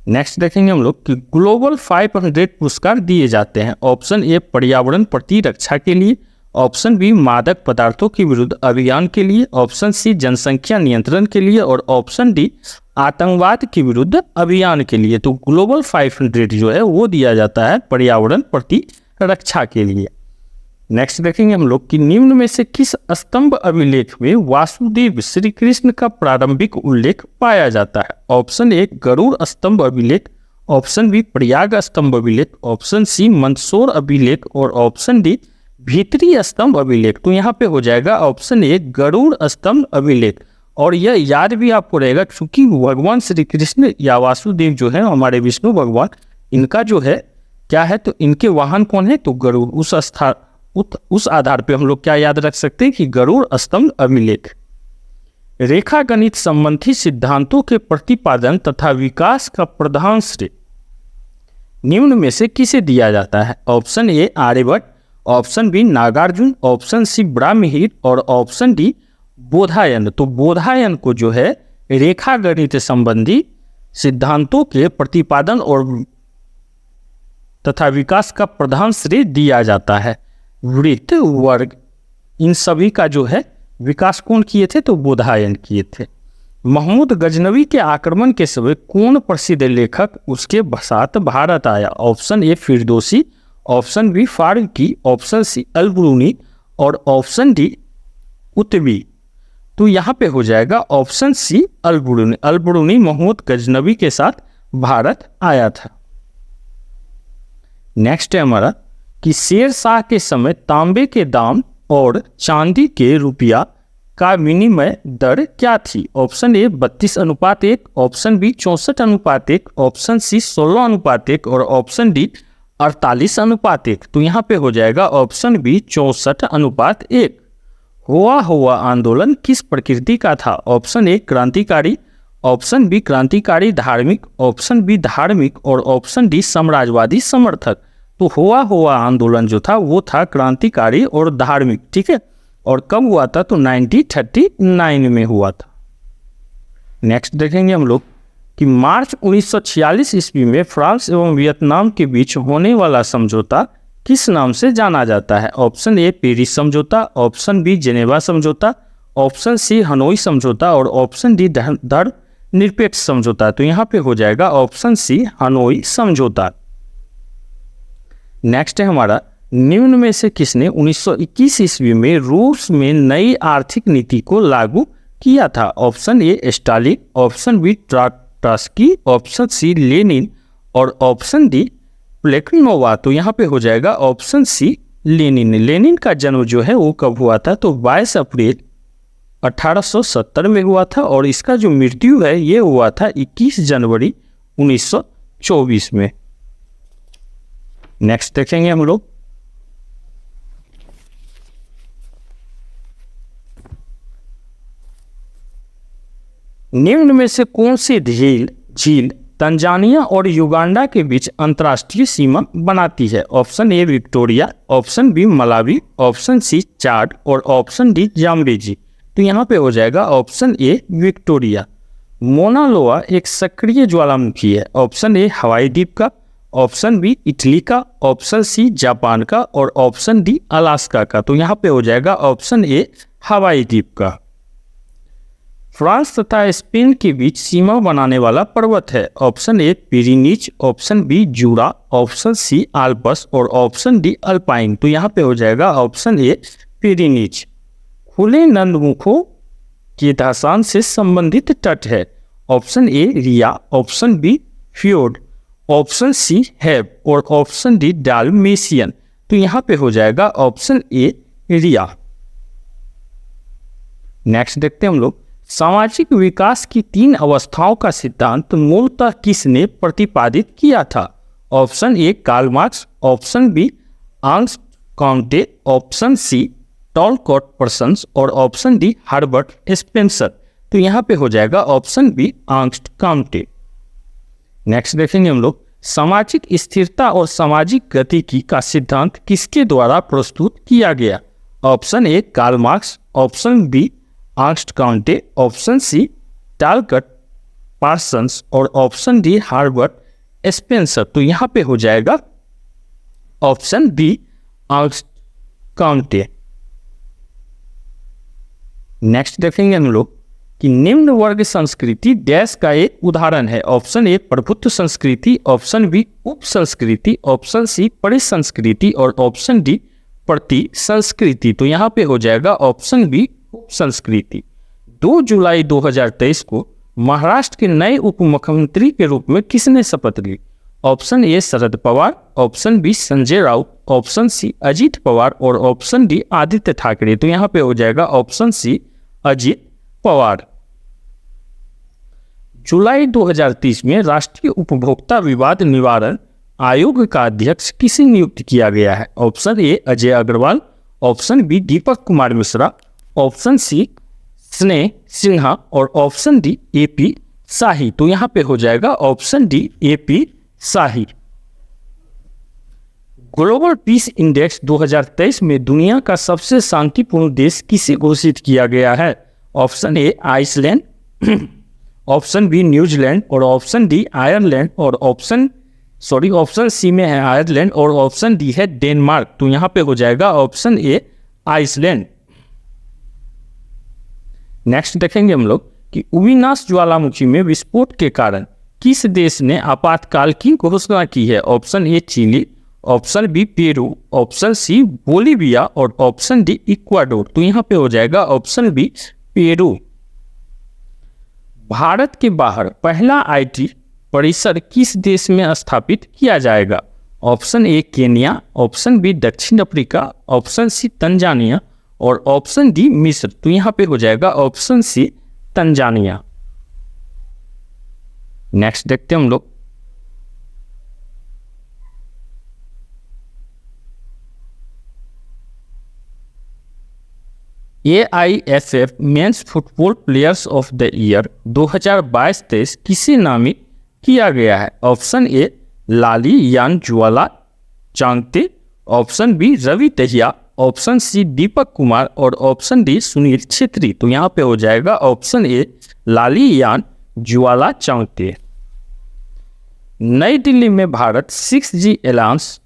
नेक्स्ट देखेंगे हम लोग कि ग्लोबल 500 पुरस्कार दिए जाते हैं। ऑप्शन ए पर्यावरण प्रतिरक्षा के लिए, ऑप्शन बी मादक पदार्थों के विरुद्ध अभियान के लिए, ऑप्शन सी जनसंख्या नियंत्रण के लिए और ऑप्शन डी आतंकवाद के विरुद्ध अभियान के लिए। तो ग्लोबल 500 जो है वो दिया जाता है पर्यावरण प्रतिरक्षा के लिए। नेक्स्ट देखेंगे हम लोग कि निम्न में से किस स्तंभ अभिलेख में वासुदेव श्री कृष्ण का प्रारंभिक उल्लेख पाया जाता है। ऑप्शन ए गरुड़ स्तंभ अभिलेख, ऑप्शन बी प्रयाग स्तंभ अभिलेख, ऑप्शन सी मंदसौर अभिलेख और ऑप्शन डी भीतरी स्तंभ अभिलेख। तो यहाँ पे हो जाएगा ऑप्शन ए गरुड़ स्तंभ अभिलेख। और यह याद भी आपको रहेगा क्योंकि भगवान श्री कृष्ण या वासुदेव जो है हमारे विष्णु भगवान, इनका जो है क्या है, तो इनके वाहन कौन है, तो गरुड़। उस आधार पे हम लोग क्या याद रख सकते हैं कि गरुड़ स्तंभ अभिलेख। रेखा गणित संबंधी सिद्धांतों के प्रतिपादन तथा विकास का प्रधान श्रेय निम्न में से किसे दिया जाता है। Option A Aryabhata, option B Nagarjuna, option C ब्राह्मणिक और ऑप्शन डी बोधायन। तो बोधायन को जो है रेखा गणित संबंधी सिद्धांतों के प्रतिपादन और तथा विकास का प्रधान श्रेय दिया जाता है। वृत्त वर्ग इन सभी का जो है विकास कौन किए थे, तो बोधायन किए थे। महमूद गजनवी के आक्रमण के समय कौन प्रसिद्ध लेखक उसके साथ भारत आया। Option A Firdausi, option B Farooqui, option C Alberuni और ऑप्शन डी कुतबी। तो यहाँ पे हो जाएगा ऑप्शन सी अलबरूनी। अलबरूनी महमूद गजनवी के साथ भारत आया था। नेक्स्ट है हमारा कि शेर शाह के समय तांबे के दाम और चांदी के रुपया का विनिमय दर क्या थी। Option A 32:1, option B 64:1, option C 16:1 और ऑप्शन डी 48:1। तो यहाँ पे हो जाएगा ऑप्शन बी 64:1। हुआ आंदोलन किस प्रकृति का था। ऑप्शन ए क्रांतिकारी, ऑप्शन बी क्रांतिकारी धार्मिक, ऑप्शन बी धार्मिक और ऑप्शन डी साम्राज्यवादी समर्थक। तो हुआ आंदोलन जो था वो था क्रांतिकारी और धार्मिक, ठीक है। और कब हुआ था, तो 1939 में हुआ था। नेक्स्ट देखेंगे हम लोग कि मार्च 1946 ईस्वी में फ्रांस एवं वियतनाम के बीच होने वाला समझौता किस नाम से जाना जाता है। ऑप्शन ए पेरिस समझौता, ऑप्शन बी जेनेवा समझौता, ऑप्शन सी हनोई समझौता और ऑप्शन डी धर्मनिरपेक्ष समझौता। तो यहाँ पे हो जाएगा ऑप्शन सी हनोई समझौता। नेक्स्ट है हमारा निम्न में से किसने 1921 ईस्वी में रूस में नई आर्थिक नीति को लागू किया था। Option A Stalin, option B Trotsky, option C Lenin और ऑप्शन डी प्लेखनोवा। तो यहाँ पे हो जाएगा ऑप्शन सी लेनिन। लेनिन का जन्म जो है वो कब हुआ था, तो 22 अप्रैल 1870 में हुआ था और इसका जो मृत्यु है ये हुआ था 21 जनवरी 1924 में। नेक्स्ट देखेंगे हम लोग, निम्न में से कौन सी झील तंजानिया और युगांडा के बीच अंतर्राष्ट्रीय सीमा बनाती है? Option A Victoria, option B Malawi, option C Chad और ऑप्शन डी जाम्बेजी। तो यहाँ पे हो जाएगा ऑप्शन ए विक्टोरिया। मोना लोआ एक सक्रिय ज्वालामुखी है। ऑप्शन ए हवाई द्वीप का, ऑप्शन बी इटली का, ऑप्शन सी जापान का और ऑप्शन डी अलास्का का। तो यहाँ पे हो जाएगा ऑप्शन ए हवाई द्वीप का। फ्रांस तथा स्पेन के बीच सीमा बनाने वाला पर्वत है। Option A Pyrenees, option B Jura, option C Alps और ऑप्शन डी अल्पाइन। तो यहाँ पे हो जाएगा ऑप्शन ए पिरीनीज। खुले नंदमुखों के धराशान से संबंधित तट है। Option A ria, option B fjord, option C हैब और ऑप्शन डी डाल्मेशियन। तो यहाँ पे हो जाएगा ऑप्शन ए रिया। नेक्स्ट देखते हैं हम लोग, सामाजिक विकास की 3 अवस्थाओं का सिद्धांत मूलतः किसने प्रतिपादित किया था? Option A Karl Marx, option B Auguste Comte, option C Talcott Parsons और ऑप्शन डी हर्बर्ट स्पेंसर। तो यहाँ पे हो जाएगा option B Auguste Comte. Next देखेंगे हम लोग, सामाजिक स्थिरता और सामाजिक गतिकी का सिद्धांत किसके द्वारा प्रस्तुत किया गया? Option A Karl Marx, option B Auguste Comte, option C Talcott Parsons और ऑप्शन डी हर्बर्ट स्पेंसर। तो यहाँ पे हो जाएगा option B Auguste Comte. Next देखेंगे हम लोग कि निम्न वर्ग संस्कृति डैश का एक उदाहरण है। ऑप्शन ए प्रभुत्व संस्कृति, ऑप्शन बी उप संस्कृति, ऑप्शन सी परिसंस्कृति और ऑप्शन डी प्रति संस्कृति। तो यहाँ पे हो जाएगा ऑप्शन बी उप संस्कृति। 2 जुलाई 2023 को महाराष्ट्र के नए उप मुख्यमंत्री के रूप में किसने शपथ ली? Option A Sharad Pawar, option B Sanjay Raut, option C Ajit Pawar और ऑप्शन डी आदित्य ठाकरे। तो यहाँ पे हो जाएगा ऑप्शन सी अजीत पवार। जुलाई 2030 में राष्ट्रीय उपभोक्ता विवाद निवारण आयोग का अध्यक्ष किसे नियुक्त किया गया है? Option A Ajay Agarwal, option B Deepak Kumar Mishra, option C Sneh Sinha और ऑप्शन डी एपी शाही। तो यहाँ पे हो जाएगा ऑप्शन डी एपी शाही। ग्लोबल पीस इंडेक्स 2023 में दुनिया का सबसे शांतिपूर्ण देश किसे घोषित किया गया है? Option A Iceland, option B New Zealand और ऑप्शन डी आयरलैंड और ऑप्शन सी में है आयरलैंड और ऑप्शन डी है डेनमार्क। तो यहाँ पे हो जाएगा ऑप्शन ए आइसलैंड। नेक्स्ट देखेंगे हम लोग कि अविनाश ज्वालामुखी में विस्फोट के कारण किस देश ने आपातकाल की घोषणा की है? Option A Chile, option B Peru, option C Bolivia और ऑप्शन डी इक्वाडोर। तो यहाँ पे हो जाएगा ऑप्शन बी पेरू। भारत के बाहर पहला आईटी परिसर किस देश में स्थापित किया जाएगा? Option A Kenya, option B दक्षिण अफ्रीका, ऑप्शन सी तंजानिया और ऑप्शन डी मिस्र। तो यहाँ पे हो जाएगा ऑप्शन सी तंजानिया। नेक्स्ट देखते हैं हम लोग, AIFF mains football players of the year 2022-23 किसे नामित किया गया है? Option A Lallianzuala Chhangte, option B Ravi Dahiya, option C Deepak Kumar और ऑप्शन डी सुनील छेत्री। तो यहाँ पे हो जाएगा option A Lallianzuala Chhangte. Nai Delhi में भारत 6G एलायंस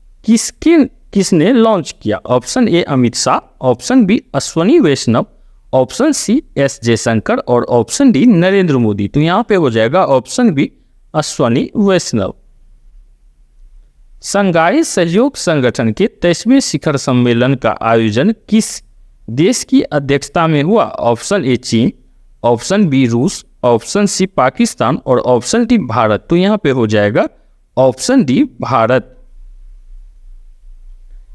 किसने लॉन्च किया? Option A Amit Shah, option B Ashwini Vaishnaw, option C S Jaishankar और ऑप्शन डी नरेंद्र मोदी। तो यहाँ पे हो जाएगा ऑप्शन बी अश्वनी वैष्णव। शंघाई सहयोग संगठन के 23वें शिखर सम्मेलन का आयोजन किस देश की अध्यक्षता में हुआ? ऑप्शन ए चीन, ऑप्शन बी रूस, ऑप्शन सी पाकिस्तान और ऑप्शन डी भारत। तो यहाँ पे हो जाएगा ऑप्शन डी भारत।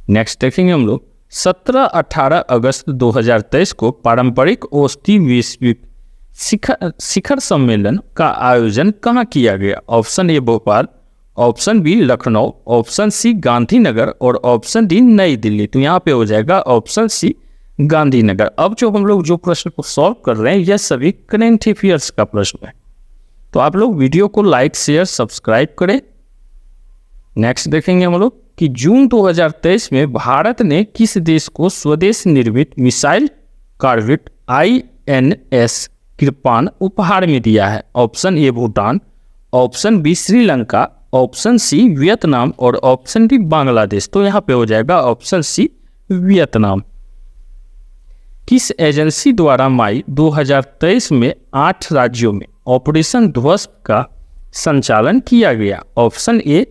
नेक्स्ट देखेंगे हम लोग 17-18 अगस्त 2023 को पारंपरिक औषधि वैश्विक शिखर सम्मेलन का आयोजन कहाँ किया गया? Option A Bhopal, option B Lucknow, option C Gandhinagar और ऑप्शन डी नई दिल्ली। तो यहाँ पे हो जाएगा ऑप्शन सी गांधीनगर। अब जो हम लोग जो प्रश्न को सॉल्व कर रहे हैं यह सभी करंट अफेयर्स का प्रश्न है, तो आप लोग वीडियो को लाइक शेयर सब्सक्राइब करें। नेक्स्ट देखेंगे हम लोग कि जून 2023 में भारत ने किस देश को स्वदेश निर्मित मिसाइल कॉर्वेट INS कृपान उपहार में दिया है? Option A Bhutan, option B Sri Lanka, option C Vietnam और ऑप्शन डी बांग्लादेश। तो यहाँ पे हो जाएगा ऑप्शन सी वियतनाम। किस एजेंसी द्वारा मई 2023 में 8 राज्यों में ऑपरेशन ध्वस्त का संचालन किया गया? Option A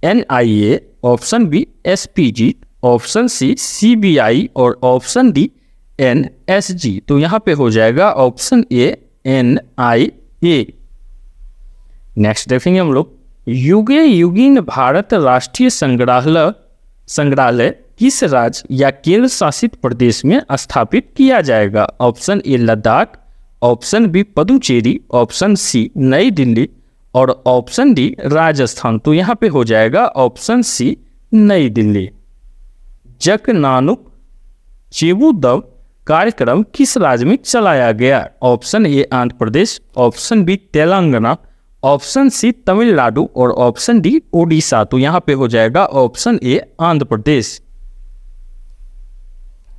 NIA, option B SPG, option C CBI और ऑप्शन डी NSG। तो यहाँ पे हो जाएगा ऑप्शन ए NIA। नेक्स्ट देखेंगे हम लोग युगे युगीन भारत राष्ट्रीय संग्रहालय किस राज्य या केंद्र शासित प्रदेश में स्थापित किया जाएगा? Option A Ladakh, option B Puducherry, option C Nai Delhi और ऑप्शन डी राजस्थान। तो यहाँ पे हो जाएगा ऑप्शन सी नई दिल्ली। जगनानुक चेबुदम कार्यक्रम किस राज्य में चलाया गया? Option A Andhra Pradesh, option B Telangana, option C Tamil Nadu और ऑप्शन डी ओडिशा। तो यहाँ पे हो जाएगा option A Andhra Pradesh.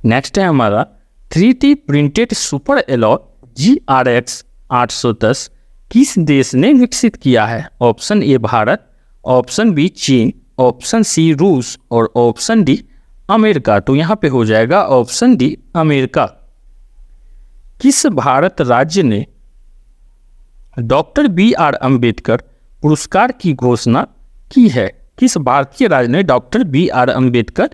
Next है हमारा 3D printed super alloy GRX 810 किस देश ने विकसित किया है? Option A Bharat, option B चीन, ऑप्शन सी रूस और ऑप्शन डी अमेरिका। तो यहाँ पे हो जाएगा ऑप्शन डी अमेरिका। किस भारत राज्य ने डॉक्टर BR अम्बेडकर पुरस्कार की घोषणा की है? किस भारतीय राज्य ने डॉक्टर BR अम्बेडकर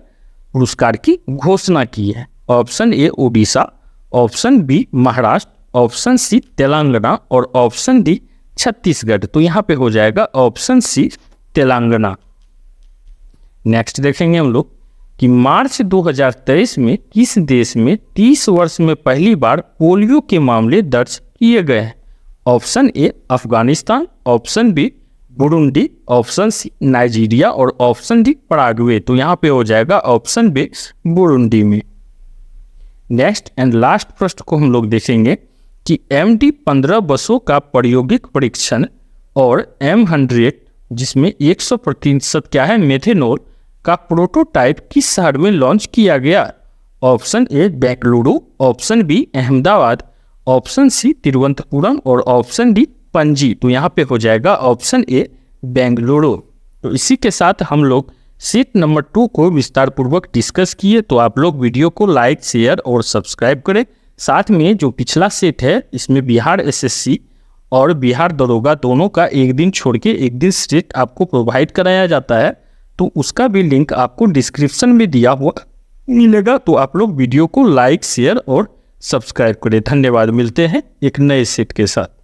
पुरस्कार की घोषणा की है? Option A Odisha, option B Maharashtra, option C Telangana और ऑप्शन डी छत्तीसगढ़। तो यहाँ पे हो जाएगा ऑप्शन सी तेलंगाना। नेक्स्ट देखेंगे हम लोग कि मार्च 2023 में किस देश में 30 वर्ष में पहली बार पोलियो के मामले दर्ज किए गए हैं? Option A Afghanistan, option B Burundi, option C Nigeria और ऑप्शन डी पराग्वे। तो यहाँ पे हो जाएगा ऑप्शन बी बुरुंडी में। नेक्स्ट एंड लास्ट प्रश्न को हम लोग देखेंगे कि MD-15 बसों का प्रायोगिक परीक्षण और M100 जिसमें 100% क्या है मेथेनॉल का प्रोटोटाइप किस शहर में लॉन्च किया गया? Option A Bengaluru, option B Ahmedabad, option C Thiruvananthapuram और ऑप्शन डी पणजी। तो यहाँ पे हो जाएगा ऑप्शन ए बेंगलुरु। तो इसी के साथ हम लोग सीट नंबर 2 को विस्तार पूर्वक डिस्कस किए। तो आप लोग वीडियो को लाइक शेयर और सब्सक्राइब करें। साथ में जो पिछला सेट है इसमें बिहार SSC और बिहार दरोगा दोनों का एक दिन छोड़ के एक दिन सेट आपको प्रोवाइड कराया जाता है, तो उसका भी लिंक आपको डिस्क्रिप्शन में दिया हुआ मिलेगा। तो आप लोग वीडियो को लाइक शेयर और सब्सक्राइब करें। धन्यवाद। मिलते हैं एक नए सेट के साथ।